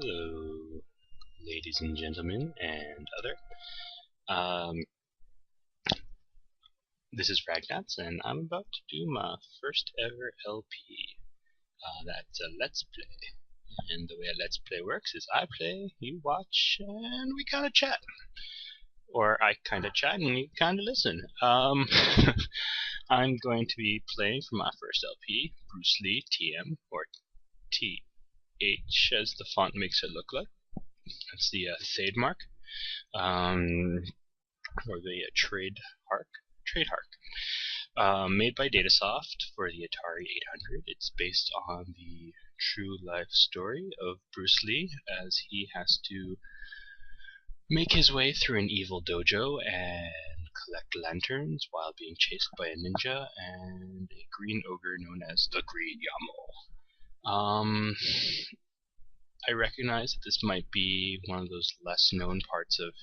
Hello, ladies and gentlemen, and other. Um, this is Ragnatz'z, and I'm about to do my first ever LP. That's a Let's Play. And the way a Let's Play works is I play, you watch, and we kind of chat. Or I kind of chat and you kind of listen. I'm going to be playing for my first LP, Bruce Lee TM, or TH as the font makes it look like. That's the trademark. Or the trademark, made by Datasoft for the Atari 800. It's based on the true life story of Bruce Lee as he has to make his way through an evil dojo and collect lanterns while being chased by a ninja and a green ogre known as the Green Yamo. I recognize that this might be one of those less known parts of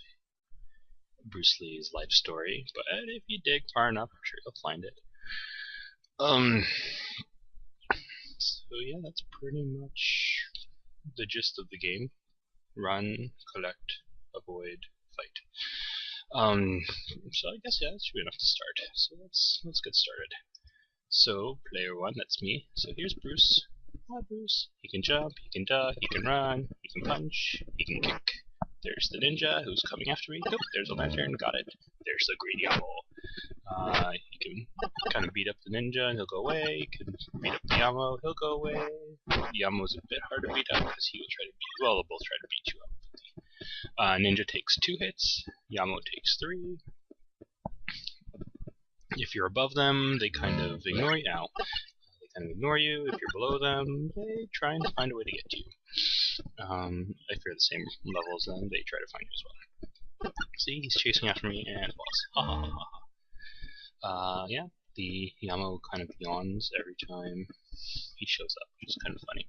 Bruce Lee's life story, but if you dig far enough, I'm sure you'll find it. So yeah, that's pretty much the gist of the game. Run, collect, avoid, fight. So I guess yeah, that should be enough to start. So let's get started. So player one, that's me. So here's Bruce. Hi Bruce. He can jump, he can duck, he can run, he can punch, he can kick. There's the ninja who's coming after me. Oh, there's a lantern, got it. There's the Green Yamo. You can kind of beat up the ninja and he'll go away. You can beat up the Yamo, he'll go away. The Yamo's a bit hard to beat up because he will try to beat, well, they'll both try to beat you up. Ninja takes 2 hits, Yamo takes 3. If you're above them, they kind of ignore you. Ow. They kind of ignore you. If you're below them, they try and find a way to get to you. If you're the same level as them, they try to find you as well. See, he's chasing after me and falls. Ha ha ha ha. Yeah, the Yamo kind of yawns every time he shows up, which is kind of funny.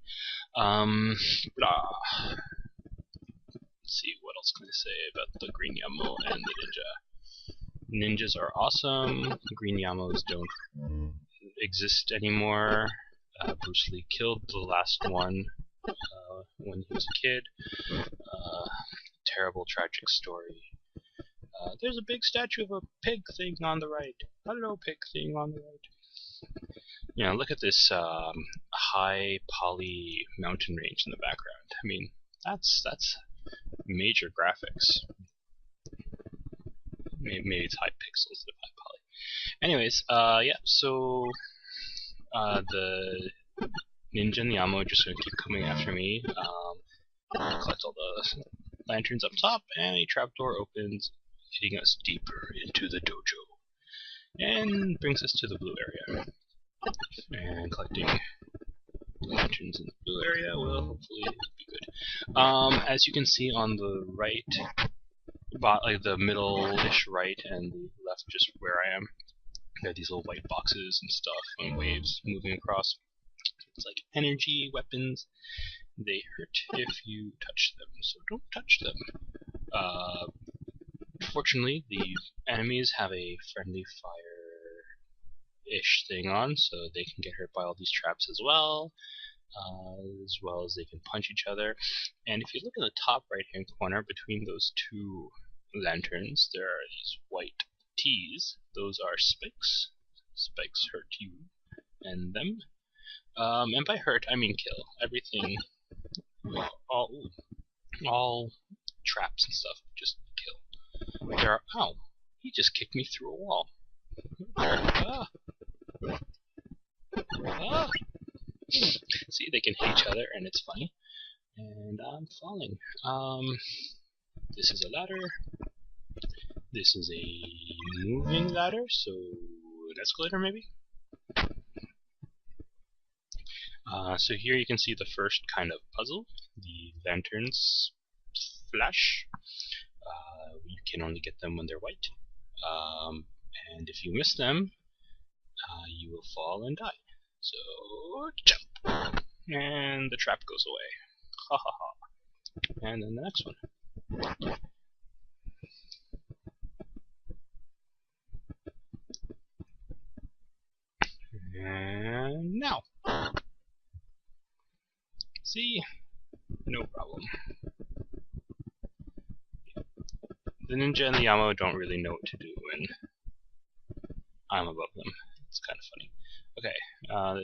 Let's see, what else can I say about the Green Yamo and the ninja? Ninjas are awesome. Green Yamos don't exist anymore. Bruce Lee killed the last one when he was a kid. Terrible, tragic story. There's a big statue of a pig thing on the right. Hello, pig thing on the right. You know, look at this high poly mountain range in the background. I mean, that's major graphics. Maybe it's high pixels instead of high poly. Anyways, yeah. So the ninja and the Yamo are just going to keep coming after me. Collect all the lanterns up top, and a trapdoor opens, hitting us deeper into the dojo, and brings us to the blue area. And collecting lanterns in the blue area will hopefully be good. As you can see on the right, like the middle-ish right and the left, just where I am, there are these little white boxes and stuff and waves moving across. It's like energy weapons. They hurt if you touch them, so don't touch them. Fortunately, the enemies have a friendly fire-ish thing on, so they can get hurt by all these traps as well as they can punch each other. And if you look in the top right-hand corner between those two lanterns, there are these white T's. Those are spikes. Spikes hurt you and them. And by hurt, I mean kill. Everything, all traps and stuff, just kill. There are, ow, he just kicked me through a wall. See, they can hit each other, and it's funny. And I'm falling. This is a ladder. This is a moving ladder, so an escalator maybe? So here you can see the first kind of puzzle. The lanterns flash. You can only get them when they're white. And if you miss them, you will fall and die. So, jump! And the trap goes away. Ha ha ha. And then the next one. And now. See? No problem. The ninja and the Yamo don't really know what to do when I'm above them. It's kind of funny. Okay,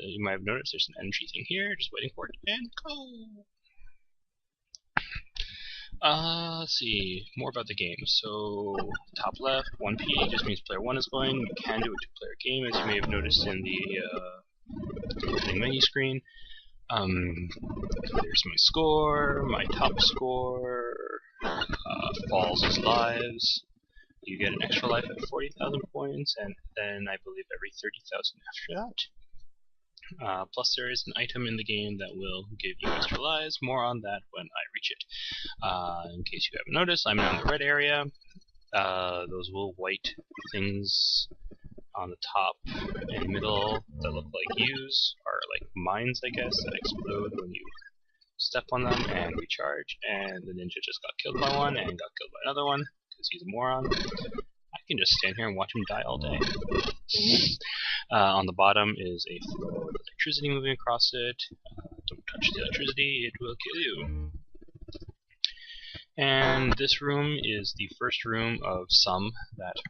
you might have noticed there's an energy thing here, just waiting for it, and go! Let's see, more about the game. So, top left, 1P just means player 1 is going. You can do a two-player game, as you may have noticed in the opening menu screen. There's my score, my top score, falls as lives. You get an extra life at 40,000 points, and then I believe every 30,000 after that. Plus there is an item in the game that will give you extra lives. More on that when I reach it. In case you haven't noticed, I'm now in the red area. Those little white things on the top and middle that look like U's are like mines, I guess, that explode when you step on them and recharge. And the ninja just got killed by one and got killed by another one because he's a moron. I can just stand here and watch him die all day. On the bottom is a floor with electricity moving across it. Don't touch the electricity, it will kill you. And this room is the first room of some that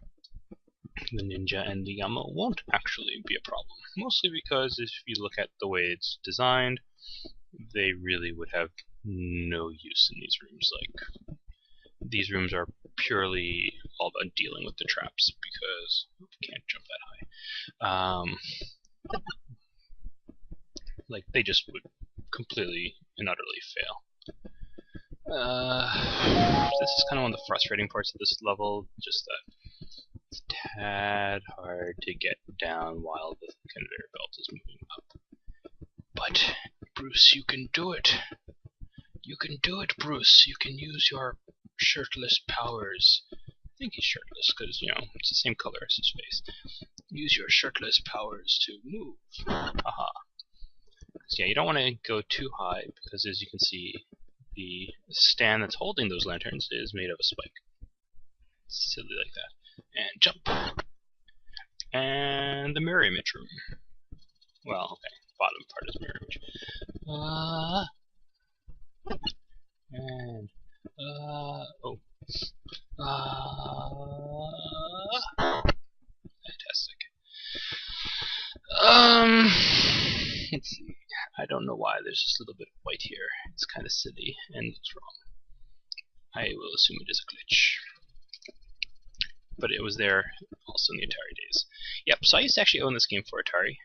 the ninja and the Yamo won't actually be a problem. Mostly because if you look at the way it's designed, they really would have no use in these rooms. Like, these rooms are purely all about dealing with the traps because you can't jump that high. Like, they just would completely and utterly fail. This is kind of one of the frustrating parts of this level, just that it's a tad hard to get down while the conveyor belt is moving up. But, Bruce, you can do it. You can do it, Bruce. You can use your shirtless powers. I think he's shirtless because, you know, it's the same color as his face. Use your shirtless powers to move. Haha. So yeah, you don't want to go too high because, as you can see, the stand that's holding those lanterns is made of a spike. Silly like that. And jump. And the mirror image room. Well, okay, bottom part is mirror image. And oh. Fantastic. Let's see. I don't know why there's just a little bit of white here. It's kind of silly and looks wrong. I will assume it is a glitch. But it was there also in the Atari days. Yep, so I used to actually own this game for Atari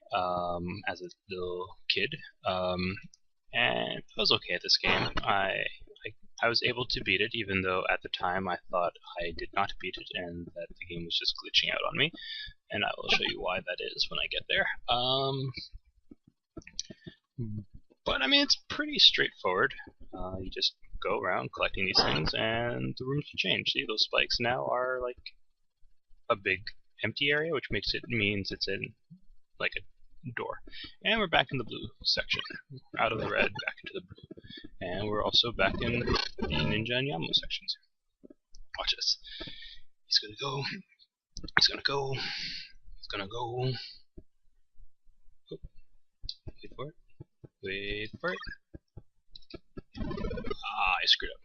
as a little kid. And I was okay at this game. I was able to beat it, even though at the time I thought I did not beat it and that the game was just glitching out on me. And I will show you why that is when I get there. But I mean, it's pretty straightforward. You just go around collecting these things, and the rooms will change. See, those spikes now are like a big empty area, which means it's in like a door. And we're back in the blue section, out of the red, back into the blue. And we're also back in the ninja and Yamo sections. Watch this. He's gonna go. He's gonna go. He's gonna go. Oh. Wait for it. Wait for it. Ah, I screwed up.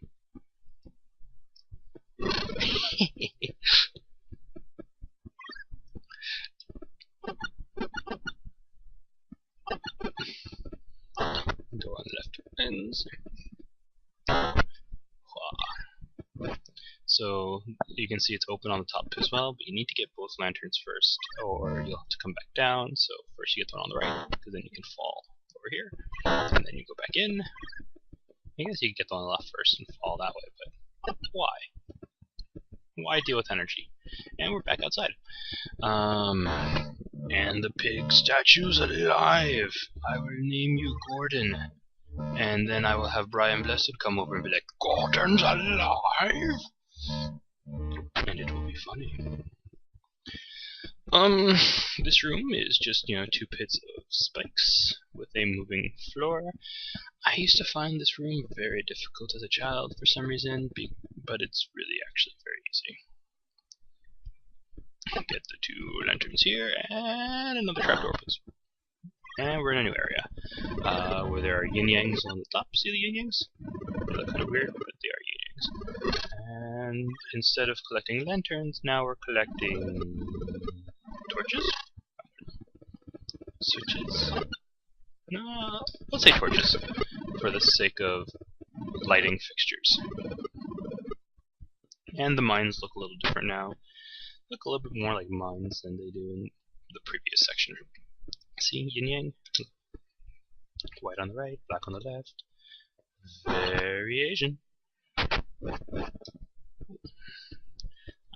Door on the left ends. So you can see it's open on the top as well, but you need to get both lanterns first, or you'll have to come back down. So first you get the one on the right, because then you can fall over here, and then you go back in. I guess you can get the one on the left first and fall that way, but why? Why deal with energy? And we're back outside. And the pig statue's alive! I will name you Gordon. And then I will have Brian Blessed come over and be like, Gordon's alive! And it will be funny. This room is just, you know, two pits of spikes with a moving floor. I used to find this room very difficult as a child for some reason, but it's really actually very easy. Get the two lanterns here, and another trapdoor opens. And we're in a new area, where there are yin-yangs on the top. See the yin-yangs? they look kind of weird, but they are yin-yangs. And instead of collecting lanterns, now we're collecting torches? Switches? No, let's say torches, for the sake of lighting fixtures. And the mines look a little different now. Look a little bit more like mines than they do in the previous section. See, yin-yang? White on the right, black on the left. Very Asian.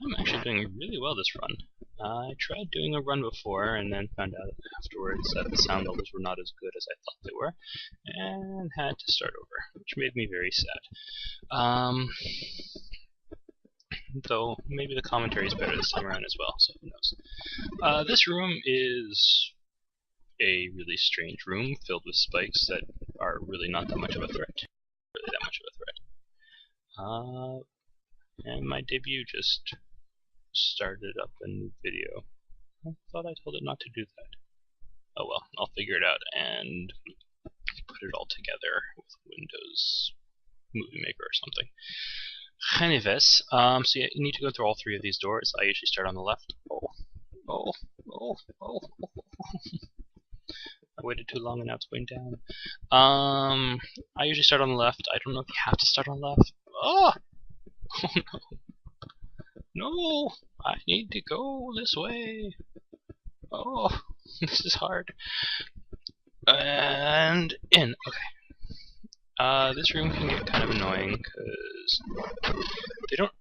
I'm actually doing really well this run. I tried doing a run before and then found out afterwards that the sound levels were not as good as I thought they were, and had to start over, which made me very sad. Though maybe the commentary is better this time around as well, so who knows. This room is a really strange room filled with spikes that are really not that much of a threat. Really that much of a threat. And my debut just started up a new video. I thought I told it not to do that. Oh well, I'll figure it out and put it all together with Windows Movie Maker or something. Anyways, so yeah, you need to go through all three of these doors. I usually start on the left. Oh. I waited too long and now it's going down. I usually start on the left. I don't know if you have to start on the left. Oh no. No! I need to go this way. Oh, this is hard. And in. Okay. This room can get kind of annoying because they don't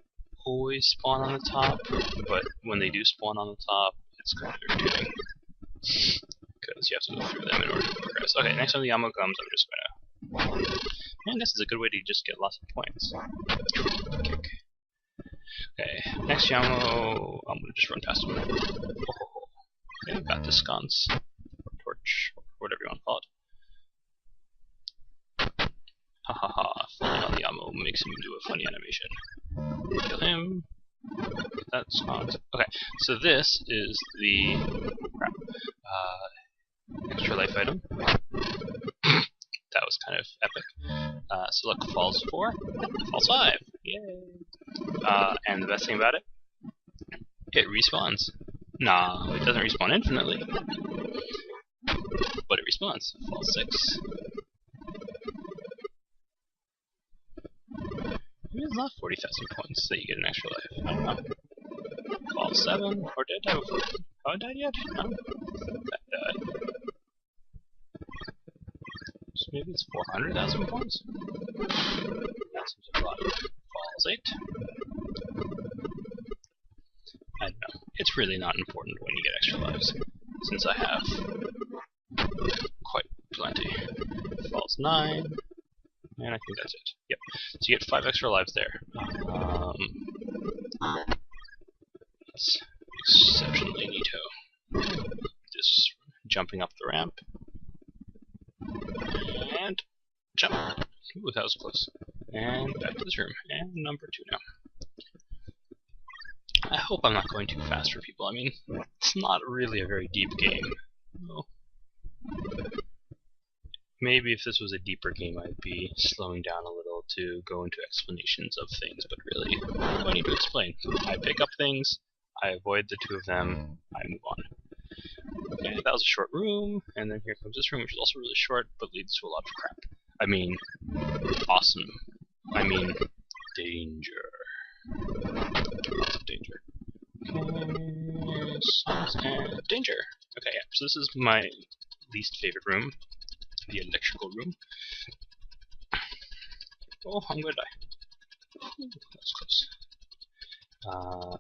always spawn on the top, but when they do spawn on the top, it's kind of irritating because you have to go through them in order to progress. Okay, next time the ammo comes, I'm just gonna. And this is a good way to just get lots of points. Okay, next Yamo, I'm gonna just run past him. Okay, got the sconce, or torch, or whatever you want to call it. Hahaha, falling on the ammo makes him do a funny animation. Kill him. Get that sconce. Okay, so this is the extra life item. That was kind of epic. So look, falls 4, falls 5. Yay! And the best thing about it, it respawns. Nah, it doesn't respawn infinitely, but it respawns. Falls 6. Maybe it's not 40,000 points that you get an extra life. I don't know. Falls 7, or did I die before? Oh, I died yet? No. That died. So maybe it's 400,000 points? That seems a lot. Falls 8. I don't know. It's really not important when you get extra lives, since I have quite plenty. Falls 9. And I think that's it. Yep. So you get 5 extra lives there. That's exceptionally neato. Just jumping up the ramp. And jump. Ooh, that was close. And back to this room. And number 2 now. I hope I'm not going too fast for people. I mean, it's not really a very deep game. No. Maybe if this was a deeper game, I'd be slowing down a little to go into explanations of things, but really, what do I need to explain? I pick up things, I avoid the 2 of them, I move on. Okay, that was a short room, and then here comes this room, which is also really short, but leads to a lot of crap. I mean, awesome. I mean, danger. Lots of danger. Okay, songs and danger. Okay, yeah, so this is my least favorite room. The electrical room. Oh, I'm gonna die. Ooh, that was close.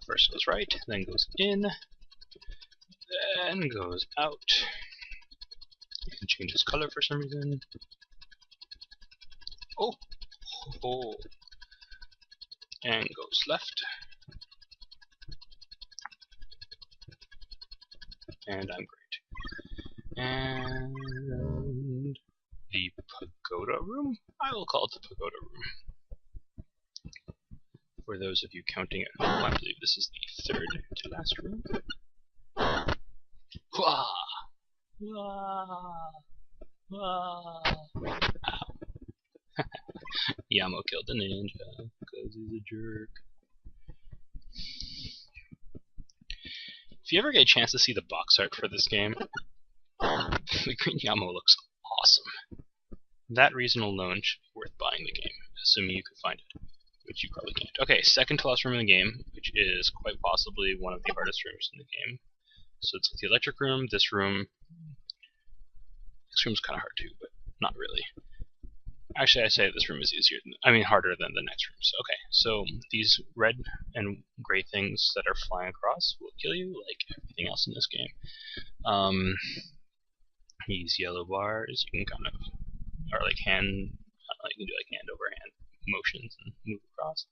First goes right, then goes in, then goes out. You can change his color for some reason. Oh! And goes left. And I'm great. And the pagoda room? I will call it the pagoda room. For those of you counting at home, I believe this is the 3rd to last room. Wah! Wah! Wah! Ow. Yamo killed the ninja because he's a jerk. If you ever get a chance to see the box art for this game, the green Yamo looks awesome. That reason alone should be worth buying the game, assuming you can find it, which you probably can't. Okay, second to last room in the game, which is quite possibly one of the hardest rooms in the game. So it's the electric room, this room. This room's kind of hard too, but not really. Actually, I say this room is harder than the next rooms. Okay, so these red and gray things that are flying across will kill you, like everything else in this game. These yellow bars, you can kind of, are like hand, you can do like hand over hand motions and move across.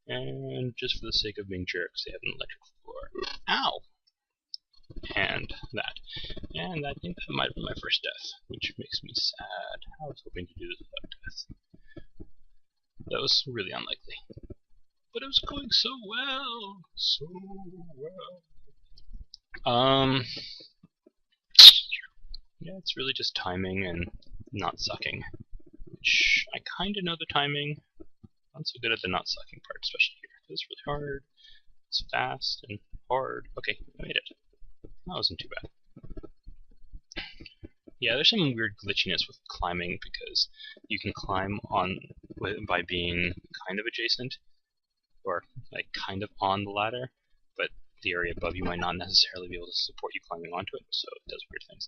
And just for the sake of being jerks, they have an electric floor. Ow! And I think that might have been my first death, which makes me sad. I was hoping to do this without death. That was really unlikely. But it was going so well! So well. Yeah, it's really just timing and not sucking. Which, I kinda know the timing. Not so good at the not sucking part, especially here. It's really hard. It's fast and hard. Okay, I made it. That wasn't too bad. Yeah, there's some weird glitchiness with climbing because you can climb by being kind of adjacent, or like kind of on the ladder, but the area above you might not necessarily be able to support you climbing onto it, so it does weird things.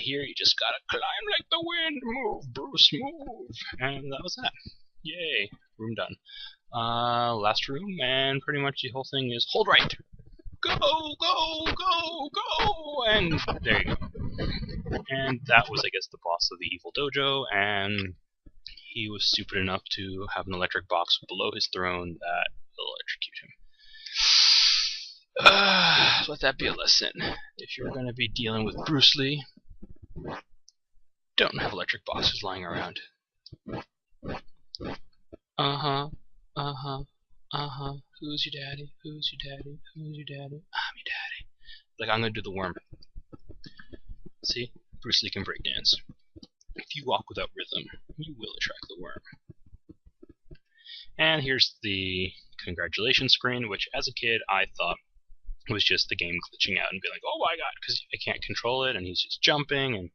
Here you just gotta climb like the wind. Move, Bruce, move! And that was that. Yay, room done. Last room, and pretty much the whole thing is hold right! Go, go, go, go! And there you go. And that was, I guess, the boss of the evil dojo, and he was stupid enough to have an electric box below his throne that will electrocute him. Let that be a lesson. If you're going to be dealing with Bruce Lee, don't have electric boxes lying around. Who's your daddy? Who's your daddy? Who's your daddy? I'm your daddy. Like, I'm gonna do the worm. See? Bruce Lee can break dance. If you walk without rhythm, you will attract the worm. And here's the congratulations screen, which as a kid I thought was just the game glitching out and being like, oh my god, because I can't control it and he's just jumping, and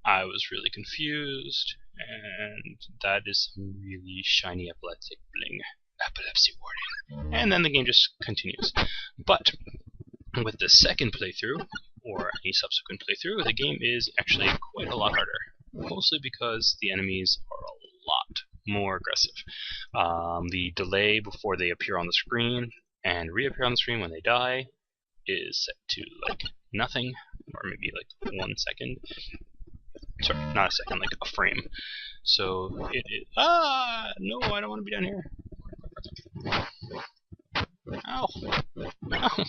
I was really confused, and that is some really shiny epileptic bling. Epilepsy warning. And then the game just continues. But with the second playthrough, or any subsequent playthrough, the game is actually quite a lot harder. Mostly because the enemies are a lot more aggressive. The delay before they appear on the screen and reappear on the screen when they die is set to like nothing, or maybe like 1 second. Sorry, not a second, like a frame. So no, I don't want to be down here. Ow! Ow!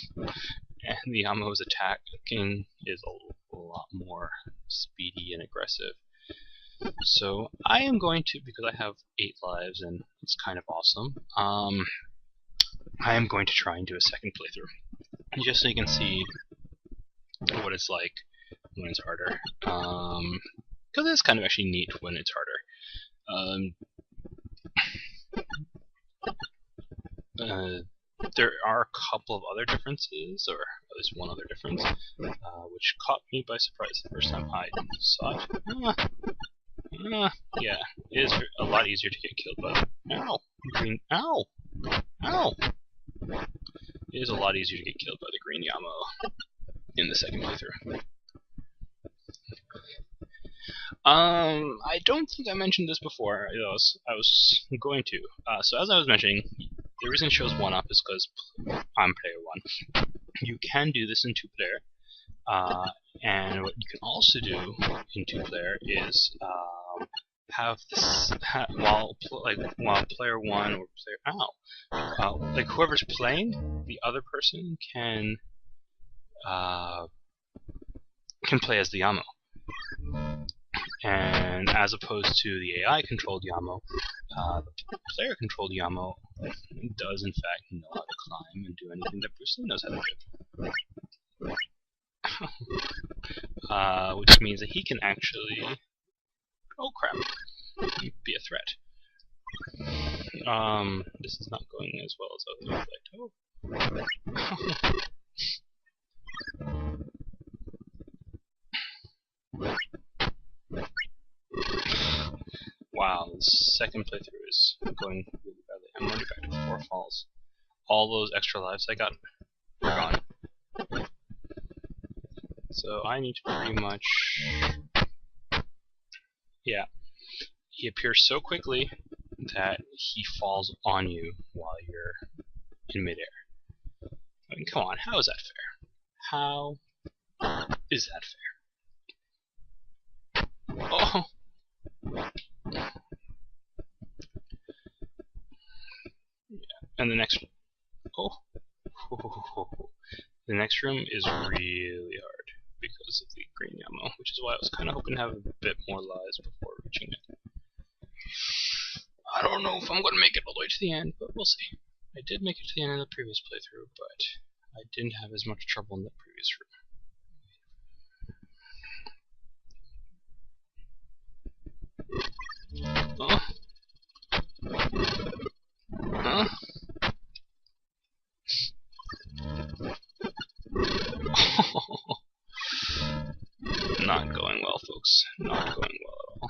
And the Yamo's attacking is a lot more speedy and aggressive. So I am going to, because I have 8 lives and it's kind of awesome, I am going to try and do a second playthrough, just so you can see what it's like when it's harder. Because it's kind of actually neat when it's harder. There are a couple of other differences, or at least one other difference, which caught me by surprise the first time I saw it. Yeah, it is a lot easier to get killed by. Ow! Green. Ow! Ow! It is a lot easier to get killed by the green Yamo in the second playthrough. I don't think I mentioned this before. I was going to. So as I was mentioning, the reason it shows 1-up is because I'm player 1. You can do this in 2-player, and what you can also do in 2-player is have this while player 1 or player like whoever's playing, the other person can play as the Yamo. And as opposed to the AI-controlled Yamo, the player-controlled Yamo does in fact know how to climb and do anything that Bruce Lee knows how to do. Which means that he can actually... Oh crap! Be a threat. This is not going as well as I would have liked. Oh. Wow, the second playthrough is going really badly. I'm already back to 4 falls. All those extra lives I got are gone. So I need to pretty much... Yeah. He appears so quickly that he falls on you while you're in midair. I mean, come on, how is that fair? How is that fair? Oh! Yeah, and the next... Oh! The next room is really hard because of the green ammo, which is why I was kind of hoping to have a bit more lives before reaching it. I don't know if I'm going to make it all the way to the end, but we'll see. I did make it to the end of the previous playthrough, but I didn't have as much trouble in the previous room. Oh. Huh? Not going well, folks. Not going well at all.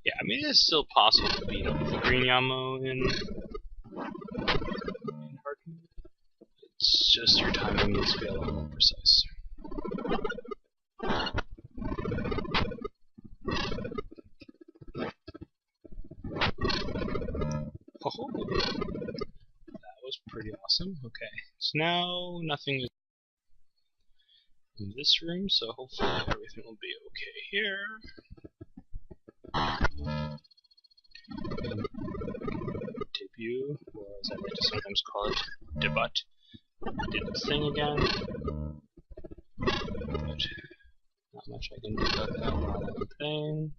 Yeah, I mean, it is still possible to beat up the green ammo in hard mode. It's just your timing needs to be a lot more precise. Oh, that was pretty awesome. Okay, so now nothing is in this room, so hopefully everything will be okay here. Debut, or as I like to sometimes call it, debut. Did its thing again. But not much I can do about that one thing.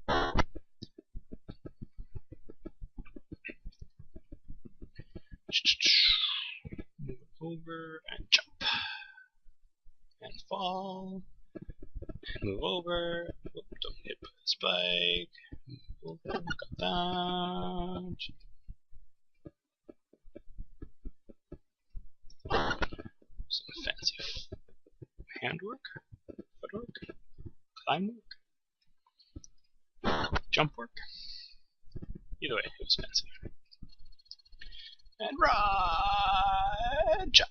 Move over and jump. And fall. And move over. Oop, don't get hit by the spike. Move over, got that. Some fancy handwork, footwork, climb work, jump work. Either way, it was fancy. And run, jump,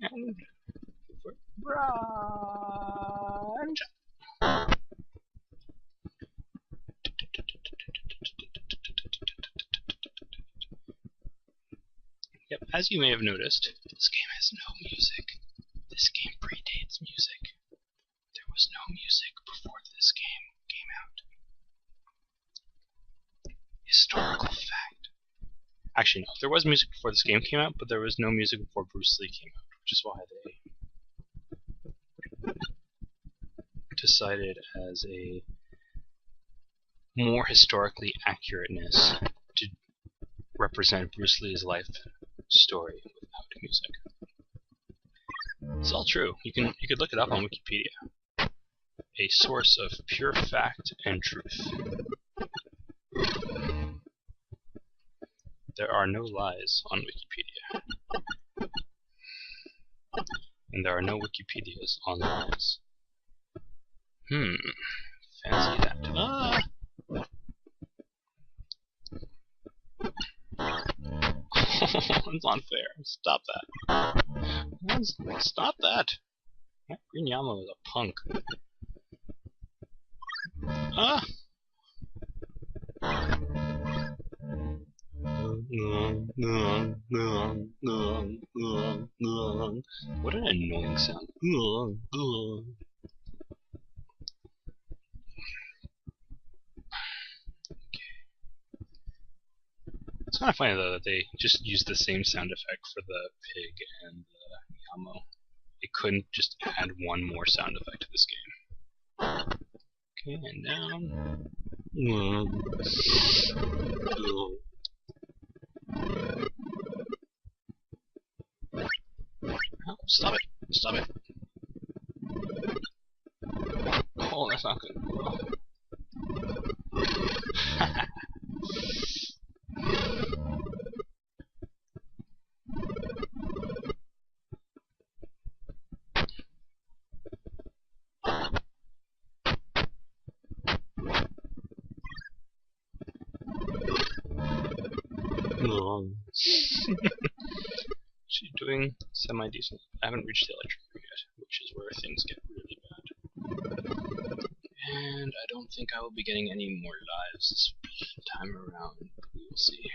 and run, jump. Yep, as you may have noticed, this game has no music. This game predates music. There was no music before this game came out. Historical fact. Actually, no, there was music before this game came out, but there was no music before Bruce Lee came out, which is why they decided as a more historically accurateness to represent Bruce Lee's life story without music. It's all true. You could look it up on Wikipedia. A source of pure fact and truth. There are no lies on Wikipedia. And there are no Wikipedias on lies. Fancy that. Ah! It's unfair. Stop that. Stop that. That green Yamo is a punk. Ah! What an annoying sound. It's kind of funny though that they just used the same sound effect for the pig and the Yamo. It couldn't just add one more sound effect to this game. Okay, and down. Perhaps Stop it! Stop it! Oh, that's not good. She's doing semi-decent. I haven't reached the electric room yet, which is where things get really bad. And I don't think I will be getting any more lives this time around. We will see.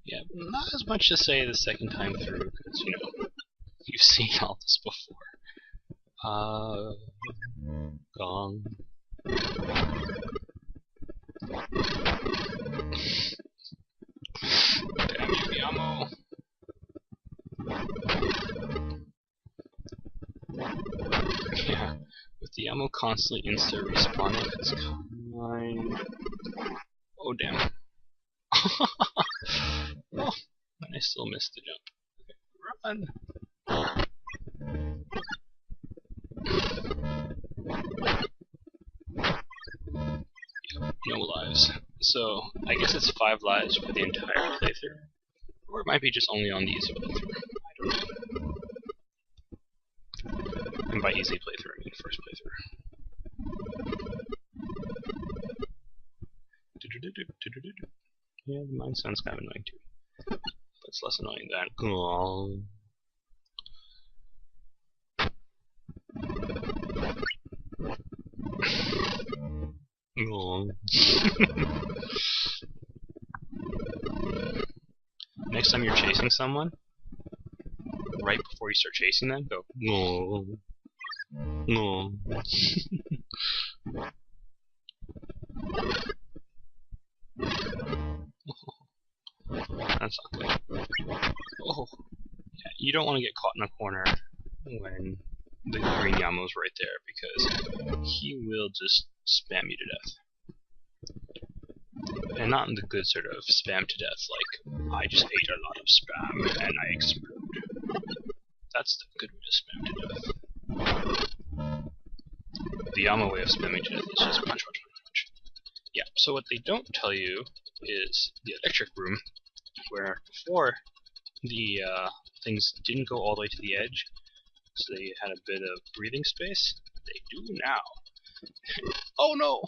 Yeah, not as much to say the second time through, because, you know, you've seen all this before. Gone. Damn you, the ammo. Yeah, with the ammo constantly insta-respawning, it's kind... Oh, damn. Oh, and I still missed the jump. Okay, run! No lives. So, I guess it's 5 lives for the entire playthrough. Or it might be just only on the easy playthrough. I don't know. And by easy playthrough, I mean first playthrough. Yeah, mine sounds kind of annoying too. But it's less annoying than... Next time you're chasing someone, right before you start chasing them, go no. That's not good. Oh, yeah, you don't want to get caught in a corner when the green Yamo's right there, because he will just spam you to death. And not in the good sort of spam to death, like, I just ate a lot of spam and I explode. That's the good way to spam to death. The Yamo way of spamming to death is just punch. Yeah, so what they don't tell you is the electric room, where before the things didn't go all the way to the edge, so they had a bit of breathing space. They do now. Oh no!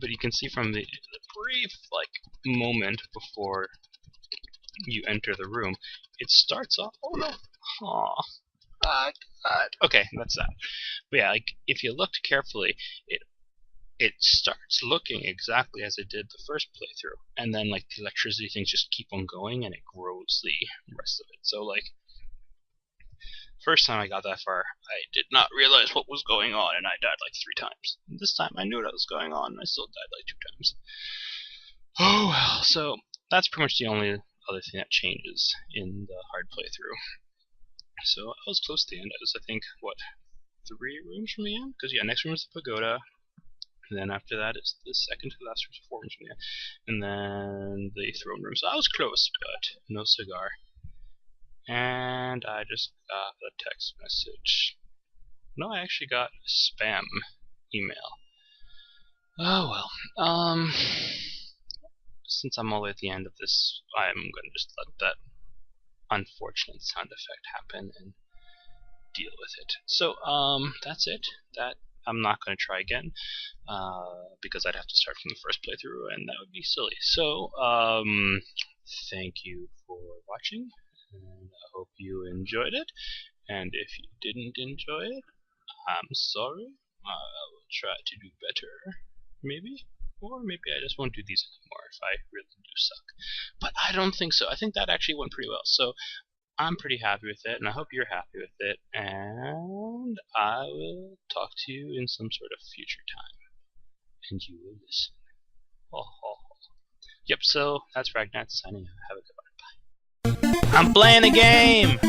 But you can see from the brief moment before you enter the room, it starts off. Oh no! Aww. God. Okay, that's that. But yeah, if you looked carefully, it starts looking exactly as it did the first playthrough, and then the electricity things just keep on going, and it grows the rest of it. So first time I got that far, I did not realize what was going on, and I died 3 times. And this time I knew what was going on, and I still died 2 times. Oh well, so that's pretty much the only other thing that changes in the hard playthrough. So I was close to the end. I was, I think, what, 3 rooms from the end? Because yeah, next room is the pagoda. And then after that is the second to the last room, so 4 rooms from the end. And then the throne room. So I was close, but no cigar. And I just got a text message. No, I actually got a spam email. Oh well. Since I'm all the way at the end of this, I'm gonna just let that unfortunate sound effect happen and deal with it. So that's it. That I'm not going to try again because I'd have to start from the first playthrough, and that would be silly. So thank you for watching, and I hope you enjoyed it. And if you didn't enjoy it, I'm sorry. I will try to do better, maybe. Or maybe I just won't do these anymore if I really do suck. But I don't think so. I think that actually went pretty well. So I'm pretty happy with it, and I hope you're happy with it. And I will talk to you in some sort of future time. And you will listen. Yep, so that's Ragnatz'z signing out. Have a good one. Bye. I'm playing a game!